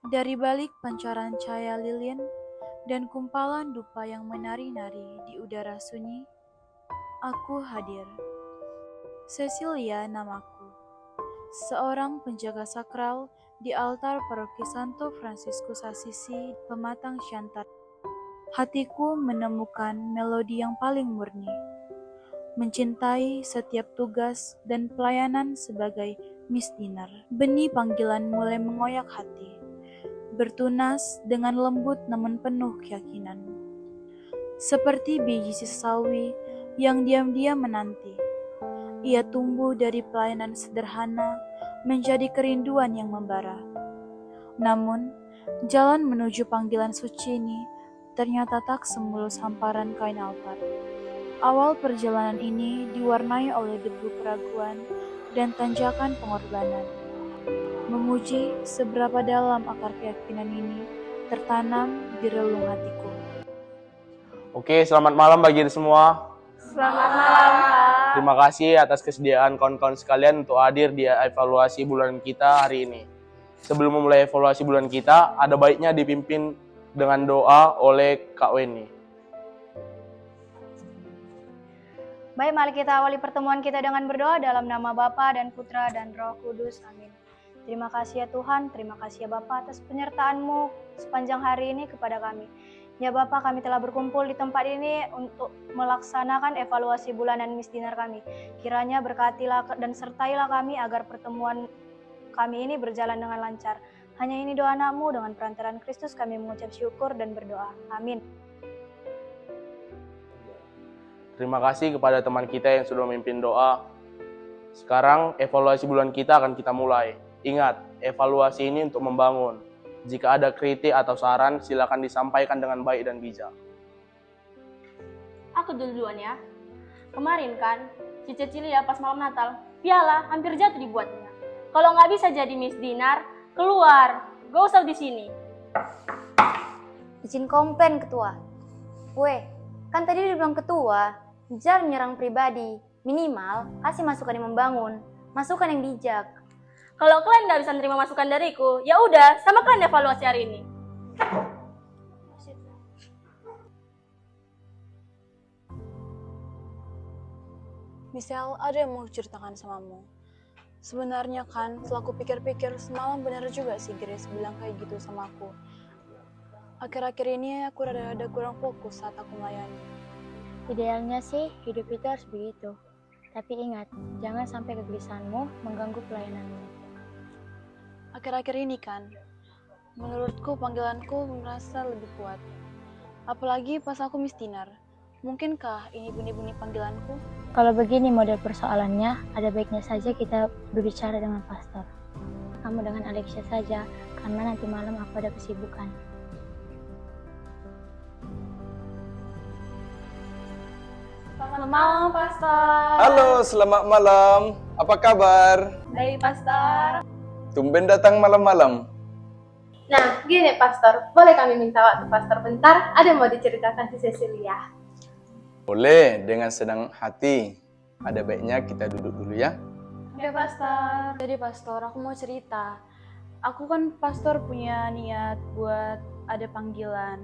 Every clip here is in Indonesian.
Dari balik pancaran cahaya lilin dan kumpalan dupa yang menari-nari di udara sunyi, aku hadir. Cecilia namaku, seorang penjaga sakral di altar paroki Santo Fransiskus Assisi, Pematang Siantar. Hatiku menemukan melodi yang paling murni, mencintai setiap tugas dan pelayanan sebagai misdiner. Benih panggilan mulai mengoyak hati, bertunas dengan lembut namun penuh keyakinan. Seperti biji sesawi yang diam-diam menanti, ia tumbuh dari pelayanan sederhana menjadi kerinduan yang membara. Namun, jalan menuju panggilan suci ini ternyata tak semulus hamparan kain altar. Awal perjalanan ini diwarnai oleh debu keraguan dan tanjakan pengorbanan. Menguji seberapa dalam akar keyakinan ini tertanam di relung hatiku. Oke, selamat malam bagi semua. Selamat malam, Pak. Terima kasih atas kesediaan kawan-kawan sekalian untuk hadir di evaluasi bulan kita hari ini. Sebelum memulai evaluasi bulan kita, ada baiknya dipimpin dengan doa oleh Kak Weni. Baik, mari kita awali pertemuan kita dengan berdoa dalam nama Bapa dan Putra dan Roh Kudus. Amin. Terima kasih ya Tuhan, terima kasih ya Bapa atas penyertaan-Mu sepanjang hari ini kepada kami. Ya Bapa, kami telah berkumpul di tempat ini untuk melaksanakan evaluasi bulanan misdiner kami. Kiranya berkatilah dan sertailah kami agar pertemuan kami ini berjalan dengan lancar. Hanya ini doa anak-Mu, dengan perantaraan Kristus kami mengucap syukur dan berdoa. Amin. Terima kasih kepada teman kita yang sudah memimpin doa. Sekarang evaluasi bulan kita akan kita mulai. Ingat, evaluasi ini untuk membangun. Jika ada kritik atau saran, silakan disampaikan dengan baik dan bijak. Aku duluan ya. Kemarin kan, si Cecilia pas malam Natal, piala hampir jatuh dibuatnya. Kalau nggak bisa jadi Miss Dinar, keluar. Gak usah di sini. Izin komplain ketua. Weh, kan tadi dia bilang ketua, jangan menyerang pribadi. Minimal, kasih masukan yang membangun, masukan yang bijak. Kalau kalian nggak bisa terima masukan dariku, ya udah, sama kalian evaluasi hari ini. Misal, ada yang mau ceritakan samamu. Sebenarnya kan, setelah aku pikir-pikir, semalam benar juga sih Grace bilang kayak gitu sama aku. Akhir-akhir ini aku rada-rada kurang fokus saat aku melayani. Idealnya sih hidup itu harus begitu. Tapi ingat, jangan sampai kegelisahanmu mengganggu pelayananmu. Akhir-akhir ini kan, menurutku panggilanku merasa lebih kuat. Apalagi pas aku misdiner. Mungkinkah ini bunyi-bunyi panggilanku? Kalau begini model persoalannya, ada baiknya saja kita berbicara dengan pastor. Kamu dengan Alexia saja, karena nanti malam aku ada kesibukan. Selamat malam, Pastor. Halo, selamat malam. Apa kabar? Baik, Pastor. Tumben datang malam-malam. Nah, gini Pastor, boleh kami minta waktu Pastor bentar? Ada yang mau diceritakan si Cecilia? Boleh, dengan senang hati. Ada baiknya kita duduk dulu ya. Oke, Pastor. Jadi pastor, aku mau cerita. Aku kan pastor punya niat buat ada panggilan.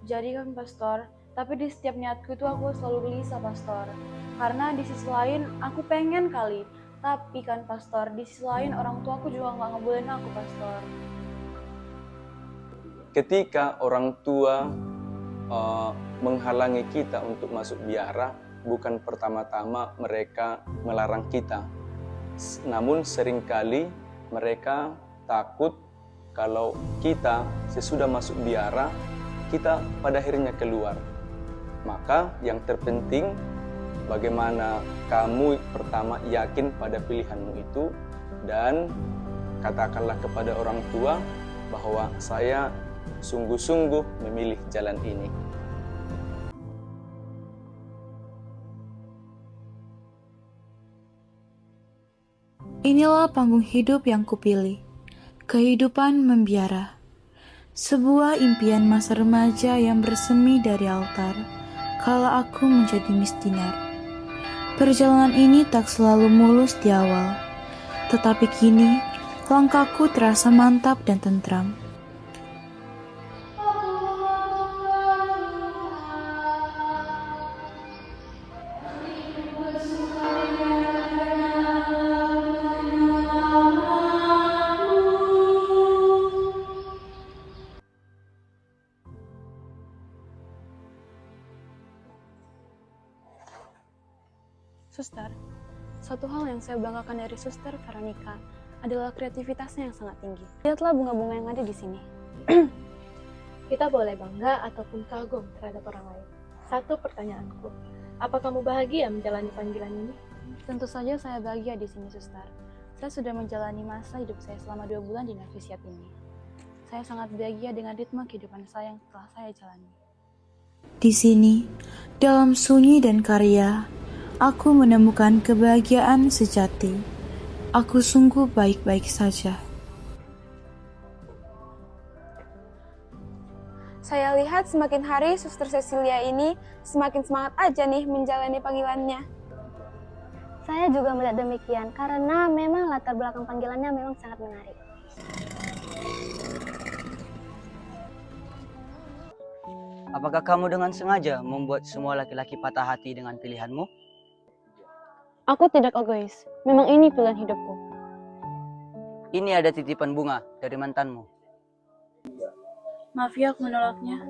Jadi kan pastor, tapi di setiap niatku itu aku selalu gelisah pastor. Karena di sisi lain aku pengen kali. Tapi kan pastor, di sisi lain orang tua aku juga nggak ngebolehin aku pastor. Ketika orang tua menghalangi kita untuk masuk biara, bukan pertama-tama mereka melarang kita. Namun seringkali mereka takut kalau kita sesudah masuk biara, kita pada akhirnya keluar. Maka yang terpenting, bagaimana kamu pertama yakin pada pilihanmu itu, dan katakanlah kepada orang tua bahwa saya sungguh-sungguh memilih jalan ini. Inilah panggung hidup yang kupilih, kehidupan membiara. Sebuah impian masa remaja yang bersemi dari altar, kala aku menjadi misdiner. Perjalanan ini tak selalu mulus di awal, tetapi kini langkahku terasa mantap dan tentram. Suster, satu hal yang saya banggakan dari Suster Veronica adalah kreativitasnya yang sangat tinggi. Lihatlah bunga-bunga yang ada di sini. Kita boleh bangga ataupun kagum terhadap orang lain. Satu pertanyaanku, apa kamu bahagia menjalani panggilan ini? Tentu saja saya bahagia di sini, Suster. Saya sudah menjalani masa hidup saya selama 2 bulan di novisiat ini. Saya sangat bahagia dengan ritme kehidupan saya yang telah saya jalani. Di sini, dalam sunyi dan karya, aku menemukan kebahagiaan sejati. Aku sungguh baik-baik saja. Saya lihat semakin hari Suster Cecilia ini semakin semangat aja nih menjalani panggilannya. Saya juga melihat demikian karena memang latar belakang panggilannya memang sangat menarik. Apakah kamu dengan sengaja membuat semua laki-laki patah hati dengan pilihanmu? Aku tidak egois, memang ini pilihan hidupku. Ini ada titipan bunga dari mantanmu. Maaf ya aku menolaknya.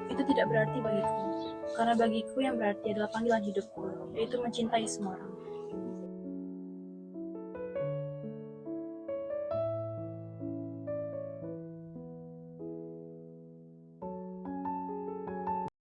Itu tidak berarti bagiku. Karena bagiku yang berarti adalah panggilan hidupku, yaitu mencintai semua orang.